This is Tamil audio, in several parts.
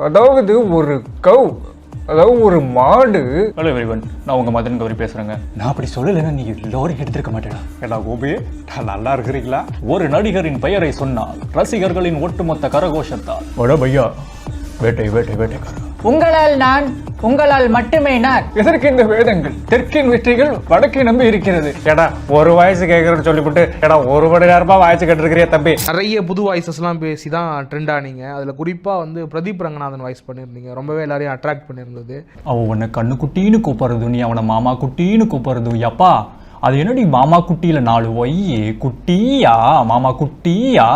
அதாவது ஒரு கவ், அதாவது ஒரு மாடு. ஹலோ எவ்ரிவன், நான் உங்கள் மதன் கௌரி பேசுகிறேங்க. நான் அப்படி சொல்லலைன்னா நீ லோரி எடுத்திருக்க மாட்டேடா. எல்லா கோபி நல்லா இருக்கிறீங்களா? ஒரு நடிகரின் பெயரை சொன்னால் ரசிகர்களின் ஒட்டுமொத்த கரகோஷத்தால் வட பையா வேட்டை வேட்டை வேட்டைக்காரர். உங்களால் மட்டுமே நான். எதற்கு இந்த வேதங்கள்? தெற்கின் வெற்றிகள் வடக்கை நம்பி இருக்கிறது. ஏடா ஒரு வாய்ஸ் கேட்கறேன்னு சொல்லிவிட்டு ஏடா ஒரு மணி நேரமா வாய்ஸ் கேட்டுருக்கிறியா தம்பி? நிறைய புது வாய்ஸஸ்லாம் பேசி தான் ட்ரெண்ட் ஆனீங்க. அதில் குறிப்பாக வந்து பிரதீப் ரங்கநாதன் வாய்ஸ் பண்ணியிருந்தீங்க, ரொம்பவே எல்லாரையும் அட்ராக்ட் பண்ணியிருந்தது. அவன் உன்னை கண்ணு குட்டின்னு கூப்பிடுறது, நீ அவனை மாமா குட்டின்னு கூப்பிடுறது. எப்பா அது என்னடி மாமா குட்டியில் 4 ஒய்யே குட்டியா மாமா குட்டியா?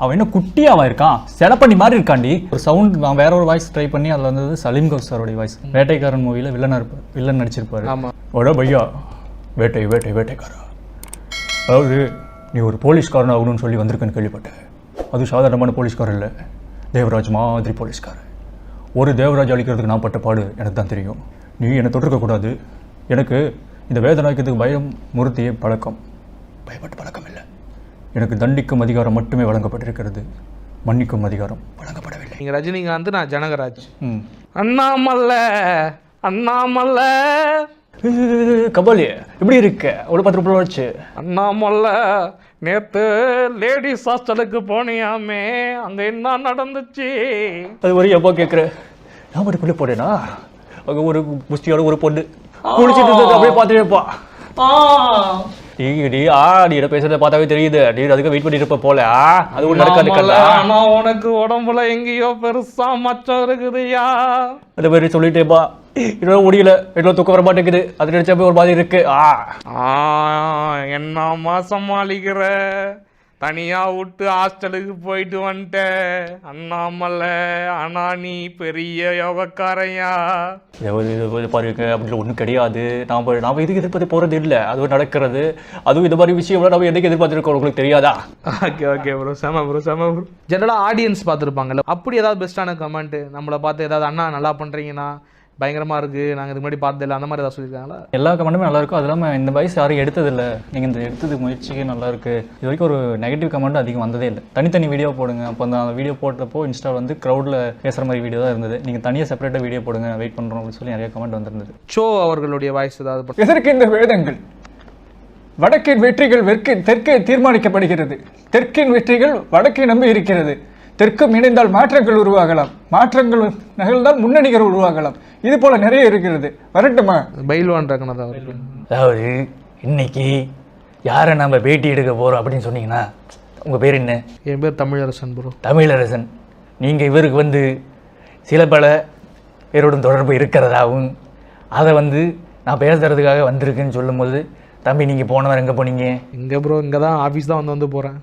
அவன் என்ன குட்டியாவா இருக்கான்? செலப்பண்ணி மாதிரி இருக்காண்டி. ஒரு சவுண்ட் நான் வேற ஒரு வாய்ஸ் ட்ரை பண்ணி அதில் வந்தது சலீம் கௌசரோடைய வாய்ஸ். வேட்டைக்காரன் மூவியில் வில்லன் நடிச்சிருப்பாரு. ஆமாம். வட பையா வேட்டை வேட்டை வேட்டைக்காரா. அதாவது நீ ஒரு போலீஸ்காரன் ஆகணும்னு சொல்லி வந்திருக்கேன்னு கேள்விப்பட்டேன். அது சாதாரணமான போலீஸ்காரன் இல்லை, தேவராஜ் மாதிரி போலீஸ்காரன். ஒரு தேவராஜ் அழிக்கிறதுக்கு நான் பட்ட பாடு எனக்கு தான் தெரியும். நீ என்னை தொட்டிருக்கக்கூடாது. எனக்கு இந்த வேதனாய்க்கிறதுக்கு பயம் முறுத்திய பழக்கம், பயப்பட்ட பழக்கம் இல்லை. எனக்கு தண்டிக்கும் அதிகாரம் மட்டுமே வழங்கப்பட்டிருக்கிறது, மன்னிக்கும் அதிகாரம் வழங்கப்படவில்லை. நீங்கள் ரஜினிகாந்த், நான் ஜனகராஜ். அண்ணாமல்ல கபாலி எப்படி இருக்க? ஒரு 10 ரூபாய் வச்சு. அண்ணாமல்ல நேற்று லேடிஸ் ஹாஸ்டலுக்கு போனியாமே, அங்கே என்ன நடந்துச்சு? அது ஒரு எப்போ கேட்குற? நான் மட்டுக்குள்ளே போறேனா? அங்கே ஒரு புஷ்டியோட ஒரு பொண்ணு குளிச்சுட்டு இருந்தது அப்படியே பார்த்துட்டு இருப்பா. நீ பேசுறத பார்த்தாவே தெரியுது. நீ அதுக்கு வெயிட் பண்ணிட்டு இருப்ப போல. அது ஒண்ணு நடக்காது. ஆனா உனக்கு உடம்புல எங்கேயோ பெருசா மச்சம் இருக்குதுயா. அது மாதிரி சொல்லிட்டேப்பா. இன்னும் முடியல, இன்னும் தூக்கம் வர மாட்டேங்குது. அது நினைச்சப்ப ஒரு மாதிரி இருக்கு. என்னம்மா சமாளிக்கிற? தனியா விட்டு ஹாஸ்டலுக்கு போயிட்டு வந்துட்டேன் அண்ணாமல்ல. ஆனா நீ பெரிய யோகக்காரையா. பாருங்க, அப்படின்னு ஒன்றும் கிடையாது. நாம் இதுக்கு எதிர்பார்த்து போகிறது இல்லை, அதுவும் நடக்கிறது. அதுவும் இந்த மாதிரி விஷயம் நம்ம என்னைக்கு எதிர்பார்த்துருக்கோம் உங்களுக்கு தெரியாதா? ஓகே ப்ரோ, செம ப்ரோ. ஜெனரலாக ஆடியன்ஸ் பார்த்துருப்பாங்கல்ல, அப்படி ஏதாவது பெஸ்ட்டான கமெண்ட் நம்மளை பார்த்து ஏதாவது அண்ணா நல்லா பண்ணுறீங்கன்னா பயங்கரமாக இருக்குது, நாங்கள் இதுக்கு முன்னாடி பார்த்ததில்ல, அந்த மாதிரி ஏதாவது சொல்லியிருக்காங்களா? எல்லா கமெண்ட்டுமே நல்லா இருக்கும். அது இல்லாமல் இந்த வயசு யாரும் எடுத்ததில்லை, நீங்கள் இந்த எடுத்தது முயற்சிக்கு நல்லா இருக்குது. இது வரைக்கும் ஒரு நெகட்டிவ் கமெண்ட் அதிகம் வந்ததே இல்லை. தனித்தனி வீடியோ போடுங்க. அப்போ அந்த வீடியோ போட்டப்போ இன்ஸ்டா வந்து க்ரௌடில் பேசுகிற மாதிரி வீடியோ தான் இருந்தது. நீங்கள் தனியாக செப்பரேட்டாக வீடியோ போடுங்க, வெயிட் பண்ணுறோம் அப்படின்னு சொல்லி நிறைய கமெண்ட் வந்திருந்தது. ஷோ அவர்களுடைய வாய்ஸ் ஏதாவது? எதற்கு இந்த வேதங்கள்? வடக்கின் வெற்றிகள் தெற்கே தீர்மானிக்கப்படுகிறது. தெற்கின் வெற்றிகள் வடக்கை நம்பி இருக்கிறது. தெற்கும் இணைந்தால் மாற்றங்கள் உருவாகலாம், மாற்றங்கள் நிகழ்ந்தால் முன்னணிகள் உருவாகலாம். இது போல நிறைய இருக்கிறது. வரட்டுமா? பைல்வான் ரங்கநாதன் அவர்கள். அதாவது இன்னைக்கு யாரை நம்ம பேட்டி எடுக்க போகிறோம் அப்படின்னு சொன்னீங்கன்னா, உங்கள் பேர் என்ன? என் பேர் தமிழரசன் ப்ரோ. தமிழரசன். நீங்கள் இவருக்கு வந்து சில பல பேருடன் தொடர்பு இருக்கிறதாகவும் அதை வந்து நான் பேசுறதுக்காக வந்திருக்குன்னு சொல்லும்போது, தம்பி நீங்கள் போனவர் எங்கே போனீங்க? இங்கே ப்ரோ, இங்கே தான் ஆஃபீஸ் தான் வந்து போகிறேன்.